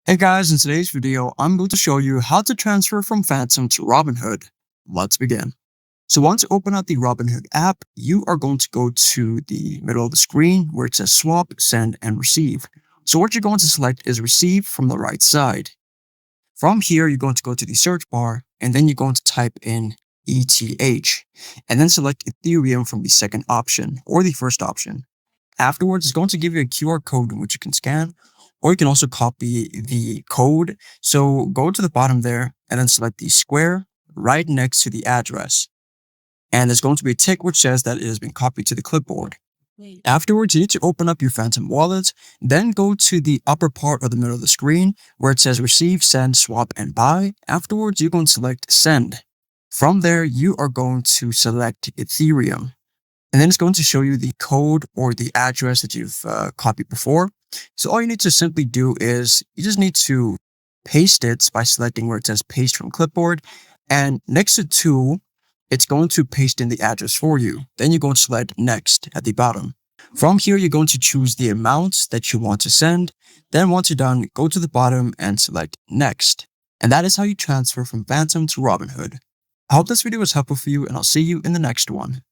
Hey guys, in today's video, I'm going to show you how to transfer from Phantom to Robinhood. Let's begin. So once you open up the Robinhood app, you are going to go to the middle of the screen where it says swap, send, and receive. So what you're going to select is receive from the right side. From here, you're going to go to the search bar and then you're going to type in ETH and then select Ethereum from the second option or the first option. Afterwards, it's going to give you a QR code in which you can scan, or you can also copy the code. So go to the bottom there and then select the square right next to the address. And there's going to be a tick which says that it has been copied to the clipboard. Afterwards, you need to open up your Phantom wallet, then go to the upper part of the middle of the screen where it says receive, send, swap, and buy. Afterwards, you're going to select send. From there, you are going to select Ethereum. And then it's going to show you the code or the address that you've copied before. So all you need to simply do is you just need to paste it by selecting where it says paste from clipboard. And next to to, it's going to paste in the address for you. Then you're going to select next at the bottom. From here, you're going to choose the amount that you want to send. Then once you're done, go to the bottom and select next. And that is how you transfer from Phantom to Robinhood. I hope this video was helpful for you, and I'll see you in the next one.